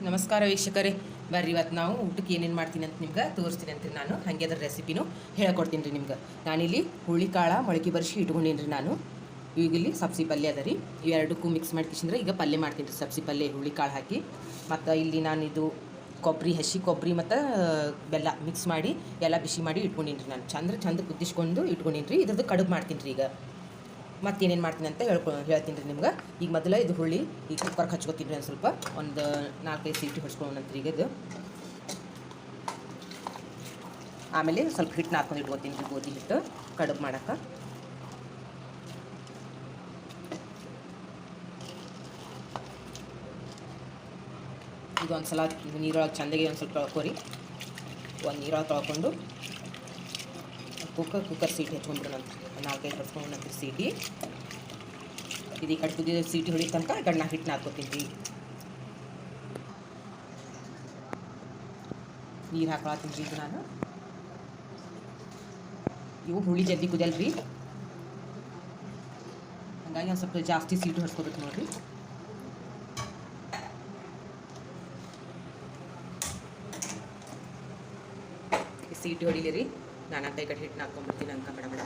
ನಮಸ್ಕಾರ ವೀಕ್ಷಕರೇ, ಬರ್ರಿ ಇವತ್ತು ನಾವು ಊಟಕ್ಕೆ ಏನೇನು ಮಾಡ್ತೀನಿ ಅಂತ ನಿಮ್ಗೆ ತೋರಿಸ್ತೀನಿ ಅಂತೀನಿ. ನಾನು ಹಾಗೆ ಅದರ ರೆಸಿಪಿನೂ ಹೇಳ್ಕೊಡ್ತೀನಿ ರೀ ನಿಮ್ಗೆ. ನಾನಿಲ್ಲಿ ಹುಳಿಕಾಳು ಮೊಳಕೆ ಬರಿಸಿ ಇಟ್ಕೊಂಡೀನಿ ರೀ. ನಾನು ಈಗ ಇಲ್ಲಿ ಸಬ್ಸಿ ಪಲ್ಯ ಅದ ರೀ. ಇವೆರಡಕ್ಕೂ ಮಿಕ್ಸ್ ಮಾಡ್ಕಿಸಿದ್ರೆ ಈಗ ಪಲ್ಯ ಮಾಡ್ತೀನಿ ರೀ, ಸಬ್ಸಿ ಪಲ್ಯ ಹುಳಿಕಾಳು ಹಾಕಿ. ಮತ್ತು ಇಲ್ಲಿ ನಾನು ಇದು ಕೊಬ್ಬರಿ, ಹಸಿ ಕೊಬ್ಬರಿ ಮತ್ತು ಬೆಲ್ಲ ಮಿಕ್ಸ್ ಮಾಡಿ ಎಲ್ಲ ಬಿಸಿ ಮಾಡಿ ಇಟ್ಕೊಂಡೀನಿ ರೀ. ನಾನು ಚಂದ ಕುದಿಸ್ಕೊಂಡು ಇಟ್ಕೊಂಡೀನಿ ರೀ. ಇದ್ರದ್ದು ಕಡುಬು ಮಾಡ್ತೀನಿ ರೀ. ಈಗ ಮತ್ತೇನೇನು ಮಾಡ್ತೀನಿ ಅಂತ ಹೇಳ್ತೀನಿ ರೀ ನಿಮ್ಗೆ. ಈಗ ಮೊದಲು ಇದು ಹುಳಿ ಈಗ ಕುಕ್ಕರ್ಗೆ ಹಚ್ಕೊತೀನಿ ರೀ. ಒಂದು ಸ್ವಲ್ಪ ಒಂದು 4-5 ಸೀಟಿ ಹೊಡ್ಸ್ಕೊಳ್ಳೋಣಂತ ಈಗ ಇದು. ಆಮೇಲೆ ಸ್ವಲ್ಪ ಹಿಟ್ಟು ಹಾಕ್ಕೊಂಡು ಇಟ್ಕೊತೀನಿ ರೀ, ಗೋಧಿ ಹಿಟ್ಟು ಕಡುಬು ಮಾಡೋಕೆ. ಇದು ಒಂದು ಸಲ ನೀರೊಳಗೆ ಚೆಂದಾಗಿ ಒಂದು ಸ್ವಲ್ಪ ತೊಳ್ಕೊರಿ. ಒಂದು ನೀರೊಳಗೆ ತೊಳ್ಕೊಂಡು ಕುಕ್ಕರ್ ಸೀಟಿ ಹಚ್ಕೊಂಡ್ಬಿಡೋಣಂತ. 4-5 ಹೊಡ್ಸ್ಕೊಂಡ್ಬಿಡೋಣಂತ ಸೀಟಿ. ಇದು ಈ ಕಡೆ ಕುದಿದ ಸೀಟಿ ಹೊಡಿ ತನಕ ಈ ಕಡೆ ನಾ ಹಿಟ್ಟು ಹಾಕ್ಕೊತೀನಿ ರೀ. ನೀರು ಹಾಕೊಳತ್ತೀನಿ ರೀ. ಇದು ನಾನು ಇವು ಹುಳಿ ಜಲ್ದಿ ಕುದಿಯಲ್ರಿ, ಹಾಗಾಗಿ ಒಂದು ಸ್ವಲ್ಪ ಜಾಸ್ತಿ ಸೀಟಿ ಹೊಡ್ಸ್ಕೊಬೇಕು ನೋಡಿರಿ. ಸೀಟಿ ಹೊಡಿಲಿ ರೀ. ನಾನು ಅಂತ ಈ ಕಡೆ ಹಿಟ್ಟು ಹಾಕ್ಕೊಂಡ್ಬಿಡ್ತೀನಿ ಅಂಕ ಬೇಡ.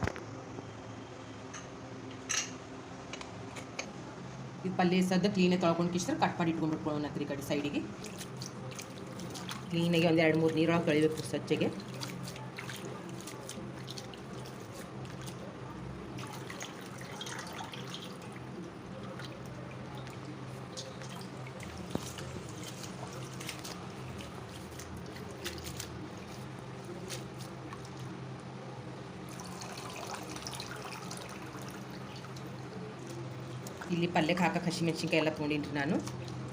ಇದು ಪಲ್ಯ ಸದ್ದ ಕ್ಲೀನಾಗಿ ತೊಳ್ಕೊಂಡು ಕಿಸ್ರೆ ಕಟ್ ಮಾಡಿ ಇಟ್ಕೊಂಡ್ಬಿಟ್ಕೊಳ್ಳೋಣ ಈ ಕಡೆ ಸೈಡಿಗೆ. ಕ್ಲೀನಾಗಿ ಒಂದು 2-3 ನೀರೊಳಗೆ ತೊಳಿಬೇಕು ಸ್ವಚ್ಛಗೆ. ಇಲ್ಲಿ ಪಲ್ಯಕ್ಕೆ ಹಾಕಕ್ಕೆ ಹಸಿಮೆಣ್ಸಿನ್ಕಾಯಿ ಎಲ್ಲ ತೊಗೊಂಡಿನಿ ರೀ. ನಾನು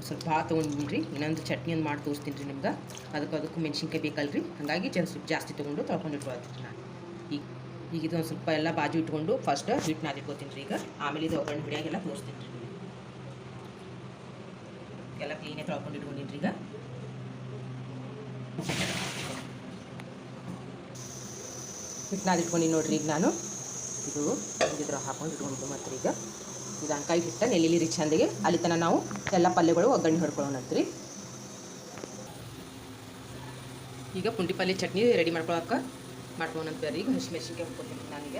ಸ್ವಲ್ಪ ಭಾಳ ತೊಗೊಂಡಿನಿ ರೀ. ಇನ್ನೊಂದು ಚಟ್ನಿ ಒಂದು ಮಾಡಿ ತೋರಿಸ್ತೀನಿ ರೀ ನಿಮ್ಗೆ. ಅದಕ್ಕೂ ಮೆಣ್ಸಿನ್ಕಾಯಿ ಬೇಕಲ್ರಿ, ಹಾಗಾಗಿ ಸ್ವಲ್ಪ ಜಾಸ್ತಿ ತೊಗೊಂಡು ತೊಳ್ಕೊಂಡು ಇಟ್ಕೊಳ್ತೀನಿ ನಾನು. ಈಗ ಇದು ಒಂದು ಸ್ವಲ್ಪ ಎಲ್ಲ ಬಾಜು ಇಟ್ಕೊಂಡು ಫಸ್ಟ್ ಹಿಟ್ಟು ನಾದಿಟ್ಕೋತೀನಿ ರೀ. ಈಗ ಆಮೇಲೆ ಇದು ಒಗ್ಗರಣೆ ಹಿಡಿಯಾಗೆಲ್ಲ ತೋರಿಸ್ತೀನಿ ರೀ. ಎಲ್ಲ ಕ್ಲೀನಾಗಿ ತೊಳ್ಕೊಂಡು ಇಟ್ಕೊಂಡಿನಿ ರೀ. ಈಗ ಹಿಟ್ಟು ನಾದಿಟ್ಕೊಂಡಿನಿ ನೋಡಿರಿ. ಈಗ ನಾನು ಇದು ಇದ್ರ ಹಾಕೊಂಡು ಇಟ್ಕೊಂಡು ಮತ್ತೆ ಈಗ ಇದು ಅಂಕಾಯಿ ಹಿಟ್ಟ ನೆಲ್ಲಿಲಿ ರೀ ಚಂದಿಗೆ. ಅಲ್ಲಿ ತನಕ ನಾವು ಎಲ್ಲ ಪಲ್ಯಗಳು ಒಗ್ಗರಣೆ ಹೊಡ್ಕೊಳ್ಳೋಣಂತ್ರಿ. ಈಗ ಪುಂಡಿ ಪಲ್ಯ ಚಟ್ನಿ ರೆಡಿ ಮಾಡ್ಕೊಳ್ಳೋಣಂತ ರೀ. ಈಗ ಹಸಿಮೆಣ್ಸಿನ್ಕಾಯಿ ಹಾಕ್ಕೊತೀನಿ ನಾನೀಗ.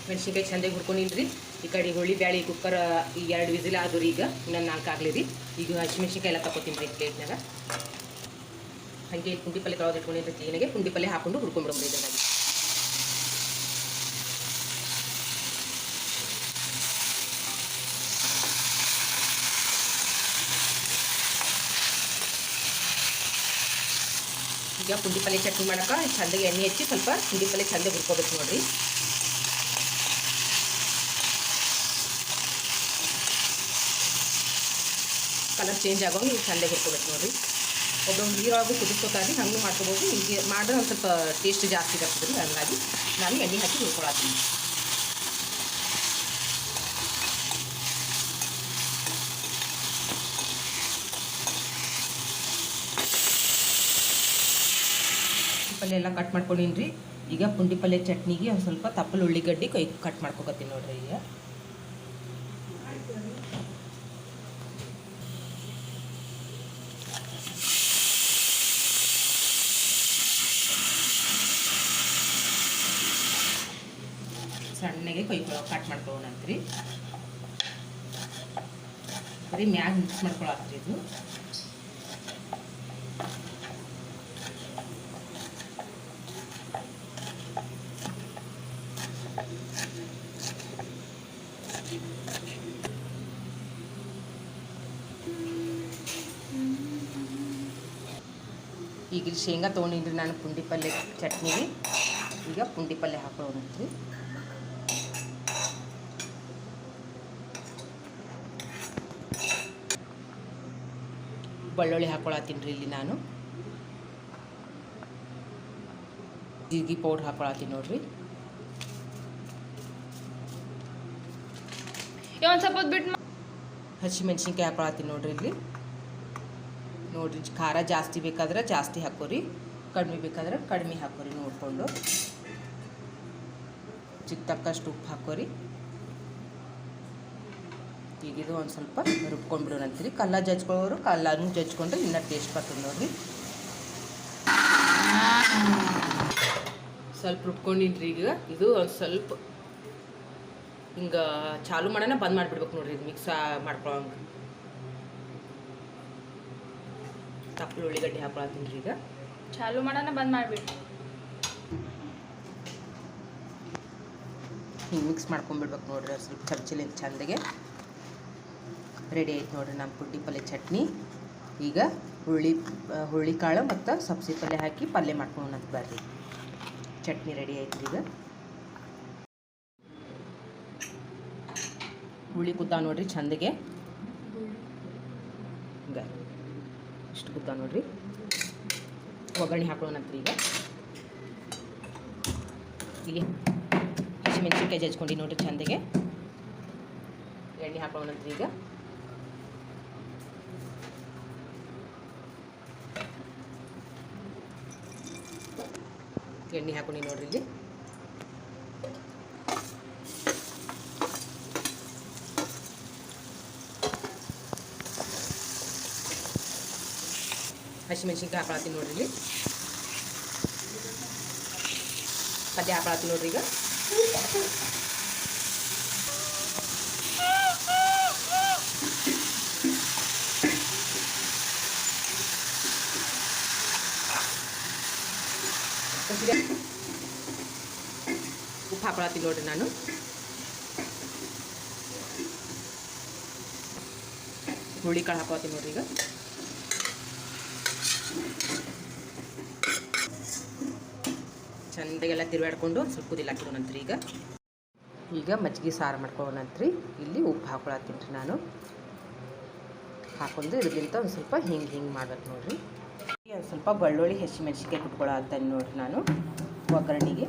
ಮೆಣ್ಸಿನ್ಕಾಯಿ ಚಂದಾಗಿ ಹುಡ್ಕೊಂಡಿನಿ ರೀ. ಈ ಕಡೆ ಹುಳಿ ಬ್ಯಾಳಿ ಕುಕ್ಕರ್ ಈಗ 2 ವಿಸಿಲ್ ಆದವು ರೀ. ಈಗ ಇನ್ನೊಂದು 4 ಆಗಲಿ ರೀ. ಈಗ ಹಸಿಮೆಣ್ಸಿನ್ಕಾಯಿ ಎಲ್ಲ ತಗೋತೀನಿ ರೀ ಪ್ಲೇಟ್ನಾಗ. ಹಾಗೆ ಪುಂಡಿ ಪಲ್ಯ ತೊಳೆದು ಇಟ್ಕೊಂಡಿದ್ರೆ ಕ್ಲೀನಾಗೆ ಪುಂಡಿ ಪಲ್ಯ ಹಾಕೊಂಡು ಹುಡ್ಕೊಂಡ್ಬಿಡೋದು ಇದನ್ನಾಗಿ. ಈಗ ಪುಂಡಿ ಪಲ್ಯ ಚಟ್ನಿ ಮಾಡೋಕೆ ಚಂದಾಗಿ ಎಣ್ಣೆ ಹಚ್ಚಿ ಸ್ವಲ್ಪ ಪುಂಡಿ ಪಲ್ಯ ಚಂದ ಹುರ್ಕೋಬೇಕು ನೋಡಿರಿ. ಕಲರ್ ಚೇಂಜ್ ಆಗೋಂಗೆ ಈಗ ಚಂದಾಗಿ ಹುರ್ಕೋಬೇಕು ನೋಡಿರಿ. ಒಬ್ಬರು ನೀರೊಳಗೂ ಕುದಿಸ್ಕೊತಾರೆ, ಹಂಗೆ ಮಾಡ್ಕೋಬೋದು. ಹೀಗೆ ಮಾಡಿದ್ರೆ ಒಂದು ಸ್ವಲ್ಪ ಟೇಸ್ಟ್ ಜಾಸ್ತಿ ಬರ್ತದೆ ರೀ. ಹಾಗಾಗಿ ನಾನು ಎಣ್ಣೆ ಹಾಕಿ ಹುರ್ಕೊಳತ್ತೀನಿ. ಪಲ್ಯ ಎಲ್ಲ ಕಟ್ ಮಾಡ್ಕೊಂಡಿನಿ ರೀ. ಈಗ ಪುಂಡಿ ಪಲ್ಯ ಚಟ್ನಿಗೆ ಒಂದು ಸ್ವಲ್ಪ ತಪ್ಪಲು ಉಳ್ಳಿಗಡ್ಡಿ ಕಟ್ ಮಾಡ್ಕೊಕತ್ತೀನಿ ನೋಡಿರಿ. ಈಗ ಸಣ್ಣಗೆ ಕಟ್ ಮಾಡ್ಕೊಳ್ಳೋಣಂತ್ರಿ. ಬರೀ ಮ್ಯಾಗ ಮಿಕ್ಸ್ ಮಾಡ್ಕೊಳತ್ರಿ ಇದು. ಈಗ ಶೇಂಗಾ ತೊಗೊಂಡಿನ್ರಿ ನಾನು ಪುಂಡಿ ಪಲ್ಯ ಚಟ್ನಿಗೆ. ಈಗ ಪುಂಡಿ ಪಲ್ಯ ಹಾಕೊಳ್ಳೋಣಂತ್ರಿ. ಬೆಳ್ಳುಳ್ಳಿ ಹಾಕೊಳತ್ತೀನಿ ರೀ. ಇಲ್ಲಿ ನಾನು ಜೀರಿಗೆ ಪೌಡ್ರ್ ಹಾಕೊಳತ್ತೀನಿ ನೋಡ್ರಿ. ಒಂದು ಸ್ವಲ್ಪ ಬಿಟ್ಟು ಹಸಿಮೆಣ್ಸಿನ್ಕಾಯಿ ಹಾಕೊಳತ್ತೀನಿ ನೋಡ್ರಿ. ಇಲ್ಲಿ ನೋಡಿರಿ, ಖಾರ ಜಾಸ್ತಿ ಬೇಕಾದ್ರೆ ಜಾಸ್ತಿ ಹಾಕೋರಿ, ಕಡಿಮೆ ಬೇಕಾದ್ರೆ ಕಡಿಮೆ ಹಾಕೋರಿ ನೋಡಿಕೊಂಡು. ರುಚಿಗೆ ತಕ್ಕಷ್ಟು ಉಪ್ಪು ಹಾಕೋರಿ. ಈಗ ಇದು ಒಂದು ಸ್ವಲ್ಪ ರುಬ್ಕೊಂಡ್ಬಿಡೋಣ ಅಂತೀರಿ. ಕಲ್ಲ ಜಜ್ಕೊಳ್ಳೋರು ಕಲ್ಲನ್ನು ಜಜ್ಕೊಂಡ್ರೆ ಇನ್ನೂ ಟೇಸ್ಟ್ ಬರ್ತದೆ ನೋಡಿರಿ. ಸ್ವಲ್ಪ ರುಬ್ಕೊಂಡಿನ್ರಿ. ಈಗ ಇದು ಒಂದು ಸ್ವಲ್ಪ ಹಿಂಗೆ ಚಾಲು ಮಾಡೋಣ ಬಂದ್ ಮಾಡಿಬಿಡ್ಬೇಕು ನೋಡಿರಿ. ಇದು ಮಿಕ್ಸ್ ಮಾಡ್ಕೊಳಂಗೆ ತಪ್ಪಲು ಉಳ್ಳಿಗಡ್ಡೆ ಹಾಕೊಳತ್ತೀನಿ ರೀ. ಈಗ ಚಾಲು ಮಾಡೋಣ ಬಂದ್ ಮಾಡಿಬಿಡಿ. ಹಿಂಗೆ ಮಿಕ್ಸ್ ಮಾಡ್ಕೊಂಡ್ಬಿಡ್ಬೇಕು ನೋಡ್ರಿ. ಸ್ವಲ್ಪ ಚಮಚಲಿಂದ ಚಂದಗೆ ರೆಡಿ ಆಯ್ತು ನೋಡಿರಿ ನಮ್ಮ ಪುಟ್ಟಿ ಪಲ್ಯ ಚಟ್ನಿ. ಈಗ ಹುರುಳಿಕಾಳು ಮತ್ತು ಸಬ್ಸಿ ಪಲ್ಯ ಹಾಕಿ ಪಲ್ಯ ಮಾಡ್ಕೊಳ್ಳೋಣ ಅಂತ ಬರ್ರಿ. ಚಟ್ನಿ ರೆಡಿ ಆಯ್ತು. ಈಗ ಹುಳಿ ಕುದ್ದ ನೋಡ್ರಿ ಚಂದಗೆ. ಹಿಂಗೆ ಇಷ್ಟು ಕುದ್ದ ನೋಡ್ರಿ. ಒಗ್ಗರಣೆ ಹಾಕೊಳ್ಳೋಣಂತ್ರಿ. ಈಗ ಹಸಿಮೆಣ್ಸಿನ್ಕಾಯಿ ಜಜ್ಕೊಂಡು ನೋಡ್ರಿ ಚಂದಗೆ. ಎಣ್ಣೆ ಹಾಕೊಳ್ಳೋಣಂತ್ರಿ. ಈಗ ಎಣ್ಣೆ ಹಾಕೊಂಡು ನೋಡ್ರಿ. ಇಲ್ಲಿ ಹಸಿಮೆಣ್ಸಿನ್ಕಾಯಿ ಹಾಕೊಳತ್ತೀನಿ ನೋಡ್ರಿ. ಇಲ್ಲಿ ಪಲ್ಯ ಹಾಕೊಳತ್ತೀನಿ ನೋಡ್ರಿ. ಈಗ ಉಪ್ಪು ಹಾಕೊಳತ್ತೀನಿ ನೋಡ್ರಿ. ನಾನು ಹುರುಳಿಕಾಳು ಹಾಕೊಳತ್ತೀನಿ ನೋಡ್ರಿ. ಈಗ ಚಂದಾಗೆಲ್ಲ ತಿರುವಾಡ್ಕೊಂಡು ಸ್ವಲ್ಪ ಕುದಿಲ್ಲ ಹಾಕಿರೋಣಂತ್ರಿ. ಈಗ ಮಜ್ಜಿಗೆ ಸಾರು ಮಾಡ್ಕೊಳ್ಳೋಣಂತ್ರಿ. ಇಲ್ಲಿ ಉಪ್ಪು ಹಾಕೊಳತ್ತೀನಿ ರೀ. ನಾನು ಹಾಕೊಂಡು ಇದಕ್ಕಿಂತ ಒಂದು ಸ್ವಲ್ಪ ಹಿಂಗೆ ಮಾಡ್ಬೇಕು ನೋಡ್ರಿ. ಒಂದು ಸ್ವಲ್ಪ ಬೆಳ್ಳುಳ್ಳಿ ಹಸಿಮೆಣ್ಸಿನ್ಕಾಯಿ ಕುಟ್ಕೊಳ್ಳೋತ್ತೀನಿ ನೋಡ್ರಿ. ನಾನು ಒಗ್ಗರಣೆಗೆ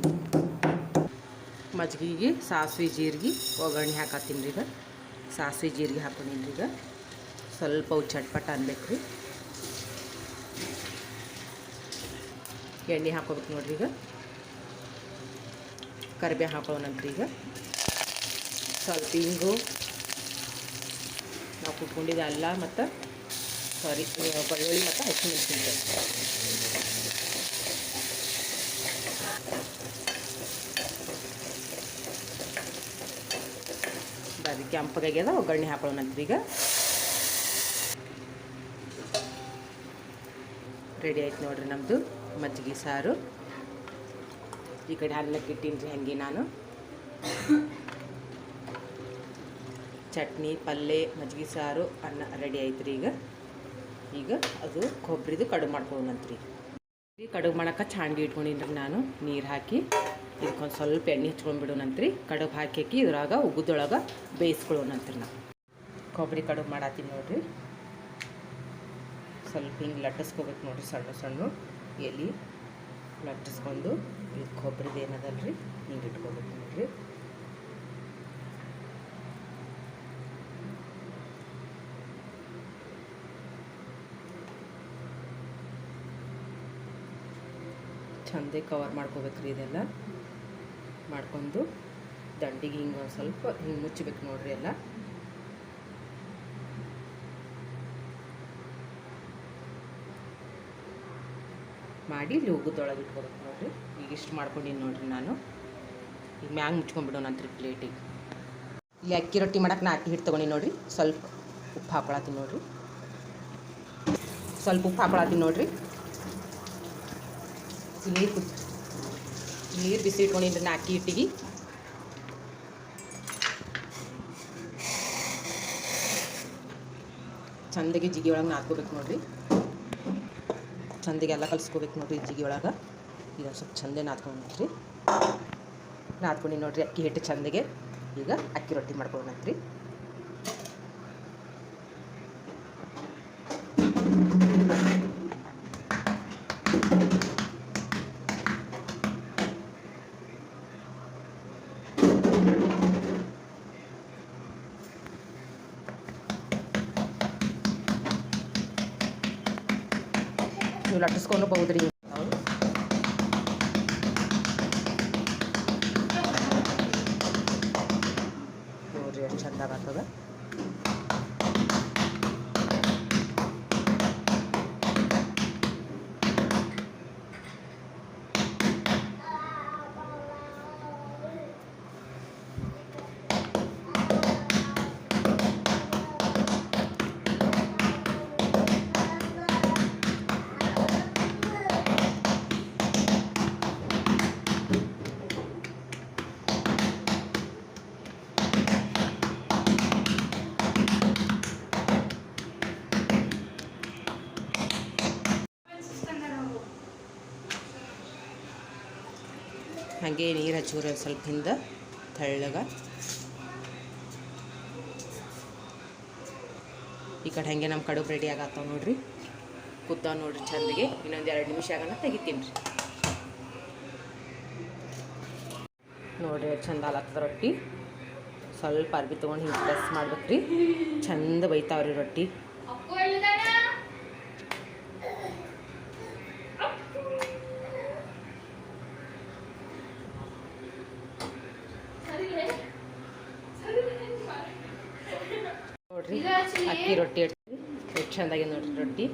ಮಜ್ಜಿಗೆಗೆ ಸಾಸಿವೆ ಜೀರಿಗೆ ಒಗ್ಗರಣೆ ಹಾಕತ್ತೀನಿ ರೀ. ಈಗ ಸಾಸಿವೆ ಜೀರಿಗೆ ಹಾಕೊಂಡಿನಿ. ಈಗ ಸ್ವಲ್ಪ ಚಟ್ಪಟ ಅನ್ಬೇಕು ರೀ. ಎಣ್ಣೆ ಹಾಕೋಬೇಕು ನೋಡ್ರಿ. ಈಗ ಕರಿಬೇವು ಹಾಕೊಳ್ಳೋಣಂತ್ರಿ. ಈಗ ಸ್ವಲ್ಪ ಹಿಂಗು ನಾವು ಕುಟ್ಕೊಂಡಿದ್ದೆ ಅಲ್ಲ ಮತ್ತು ಬೆಳ್ಳುಳ್ಳಿ ಮತ್ತು ಹಸಿಮೆಣ್ಸಿನ್ಕಾಯಿ. ಬರೀ ಕೆಂಪಗಾಗ್ಯದ ಒಗ್ಗರಣೆ ಹಾಕೊಳ್ಳೋಣಂತ್ರಿ. ಈಗ ರೆಡಿ ಆಯ್ತು ನೋಡ್ರಿ ನಮ್ಮದು ಮಜ್ಜಿಗೆ ಸಾರು. ಈ ಕಡೆ ಅನ್ನಕ್ಕೆ ಇಟ್ಟೀನಿ ರೀ. ಹಾಗೆ ನಾನು ಚಟ್ನಿ ಪಲ್ಯ ಮಜ್ಜಿಗೆ ಸಾರು ಅನ್ನ ರೆಡಿ ಆಯ್ತು ರೀ. ಈಗ ಅದು ಕೊಬ್ಬರಿದು ಕಡುಬು ಮಾಡ್ಕೊಳ್ಳೋಣಂತ್ರಿ. ಕಡುಬು ಮಾಡೋಕೆ ಚಾಂಡಿ ಇಟ್ಕೊಂಡಿನಿ ನಾನು. ನೀರು ಹಾಕಿ ಇದಕ್ಕೊಂದು ಸ್ವಲ್ಪ ಎಣ್ಣೆ ಹಚ್ಕೊಂಡ್ಬಿಡೋಣಂತ್ರಿ. ಕಡುಬು ಹಾಕಿ ಇದ್ರಾಗ ಉಗುದೊಳಗೆ ಬೇಯಿಸ್ಕೊಳ್ಳೋಣಂತ್ರಿ. ನಾವು ಕೊಬ್ಬರಿ ಕಡುಬು ಮಾಡತ್ತೀನಿ ನೋಡ್ರಿ. ಸ್ವಲ್ಪ ಹಿಂಗೆ ಲಟ್ಟಿಸ್ಕೋಬೇಕು ನೋಡ್ರಿ. ಸಣ್ಣ ಸಣ್ಣ ಎಲೆ ಲಟ್ಟಿಸ್ಕೊಂಡು ಇದು ಕೊಬ್ಬರಿದು ಏನದಲ್ರಿ ಹಿಂಗೆ ಇಟ್ಕೋಬೇಕು ನೋಡ್ರಿ. ಚಂದೇ ಕವರ್ ಮಾಡ್ಕೋಬೇಕ್ರಿ. ಇದೆಲ್ಲ ಮಾಡ್ಕೊಂಡು ದಂಡಿಗೆ ಹಿಂಗೆ ಒಂದು ಸ್ವಲ್ಪ ಹಿಂಗೆ ಮುಚ್ಚಬೇಕು ನೋಡ್ರಿ. ಎಲ್ಲ ಮಾಡಿ ಇಲ್ಲಿ ಉಗುದೊಳಗೆ ಇಟ್ಕೋಬೇಕು ನೋಡ್ರಿ. ಈಗ ಇಷ್ಟು ಮಾಡ್ಕೊಂಡಿನಿ ನೋಡ್ರಿ ನಾನು. ಈಗ ಮ್ಯಾಂಗ ಮುಚ್ಕೊಂಡ್ಬಿಡೋಣಂತ್ರಿ ಪ್ಲೇಟಿಗೆ. ಇಲ್ಲಿ ಅಕ್ಕಿ ರೊಟ್ಟಿ ಮಾಡಕ್ಕೆ ನಾ ಅಕ್ಕಿ ಹಿಟ್ಟು ತೊಗೊಂಡು ನೋಡ್ರಿ. ಸ್ವಲ್ಪ ಉಪ್ಪು ಹಾಕೊಳತ್ತೀನಿ ನೋಡ್ರಿ. ಸ್ವಲ್ಪ ಉಪ್ಪು ಹಾಕೊಳತ್ತೀನಿ ನೋಡ್ರಿ. ನೀರು ಬಿಸಿ ಇಟ್ಕೊಂಡಿದ್ರಿ ನಾ ಅಕ್ಕಿ ಹಿಟ್ಟಿಗೆ. ಚಂದಗೆ ಜಿಗಿ ಒಳಗೆ ನಾದ್ಕೋಬೇಕು ನೋಡ್ರಿ. ಚಂದಗೆ ಎಲ್ಲ ಕಲಿಸ್ಕೋಬೇಕು ನೋಡ್ರಿ ಜಿಗಿ ಒಳಗೆ. ಈಗ ಸ್ವಲ್ಪ ಚಂದೆ ನಾದ್ಕೊಂಡ್ರಿ. ನಾದ್ಕೊಂಡು ನೋಡ್ರಿ ಅಕ್ಕಿ ಹಿಟ್ಟು ಚಂದಗೆ. ಈಗ ಅಕ್ಕಿ ರೊಟ್ಟಿ ಮಾಡ್ಕೊಳ್ಳೋಣಂತ್ರಿ. ನೀವು ಲಟ್ಟಿಸ್ಕೊಂಡು ಬಹುದ್ರಿ. ಚಂದಾಗತ್ತದ. ಹಾಗೆ ನೀರು ಹಚ್ಚೂರ ಸ್ವಲ್ಪ ಹಿಂದೆ ತೆಳ್ಳಗೆ. ಈ ಕಡೆ ಹಾಗೆ ನಮ್ಮ ಕಡುಬು ರೆಡಿ ಆಗತ್ತವ ನೋಡ್ರಿ. ಕುದ್ದಾವ ನೋಡ್ರಿ ಚಂದಿಗೆ. ಇನ್ನೊಂದು 2 ನಿಮಿಷ ಆಗೋಣ ತೆಗಿತೀನಿ ರೀ. ನೋಡ್ರಿ ಚಂದ ಆಲತ್ತದ ರೊಟ್ಟಿ. ಸ್ವಲ್ಪ ಅರ್ಬಿ ತೊಗೊಂಡು ಹಿಂಗೆ ಪ್ರೆಸ್ ಮಾಡ್ಬೇಕು ರೀ. ಚಂದ ಬೈತಾವ್ರಿ ರೊಟ್ಟಿ. ನೋಡ್ರಿ ಅಕ್ಕಿ ರೊಟ್ಟಿ ಎಷ್ಟು ಚಂದಾಗಿ ನೋಡ್ರಿ ರೊಟ್ಟಿ.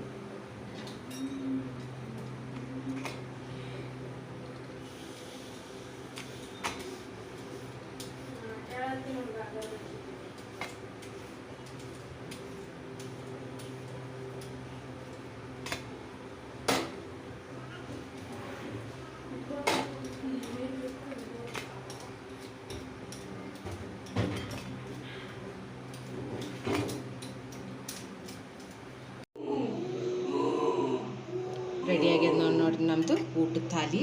ರೆಡಿ ಆಗ್ಯದ ನೋಡ್ರಿ ನಮ್ಮದು ಊಟದ ಥಾಲಿ.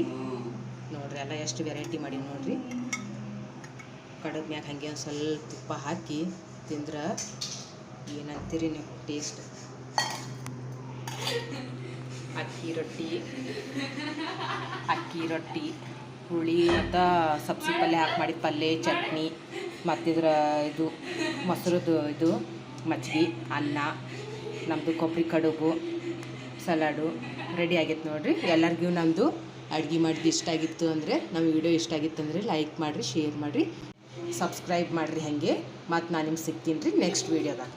ನೋಡ್ರಿ ಎಲ್ಲ ಎಷ್ಟು ವೆರೈಟಿ ಮಾಡಿ ನೋಡ್ರಿ. ಕಡುಬು ಮ್ಯಾಗ ಹಾಗೆ ಒಂದು ಸ್ವಲ್ಪ ತುಪ್ಪ ಹಾಕಿ ತಿಂದ್ರೆ ಏನಂತೀರಿ ನೀವು ಟೇಸ್ಟ್. ಅಕ್ಕಿ ರೊಟ್ಟಿ ಹುಳಿ ಮತ್ತು ಸಬ್ಸಿ ಪಲ್ಯ ಹಾಕಿ ಮಾಡಿದ ಪಲ್ಯ, ಚಟ್ನಿ, ಮತ್ತಿದ್ರ ಇದು ಮೊಸರದ್ದು ಇದು ಮಜ್ಜಿಗೆ, ಅನ್ನ, ನಮ್ಮದು ಕೊಬ್ಬರಿ ಕಡುಬು, ಸಲಾಡು ರೆಡಿ ಆಗೈತೆ ನೋಡಿರಿ. ಎಲ್ಲರಿಗೂ ನಮ್ಮದು ಅಡುಗೆ ಮಾಡಿದ್ದು ಇಷ್ಟ ಆಗಿತ್ತು ಅಂದರೆ, ನಮ್ಮ ವಿಡಿಯೋ ಇಷ್ಟ ಆಗಿತ್ತು ಅಂದರೆ ಲೈಕ್ ಮಾಡಿರಿ, ಶೇರ್ ಮಾಡಿರಿ, ಸಬ್ಸ್ಕ್ರೈಬ್ ಮಾಡಿರಿ. ಹಾಗೆ ಮತ್ತು ನಾನು ನಿಮ್ಗೆ ಸಿಗ್ತೀನಿ ರೀ ನೆಕ್ಸ್ಟ್ ವೀಡಿಯೋದಾಗ.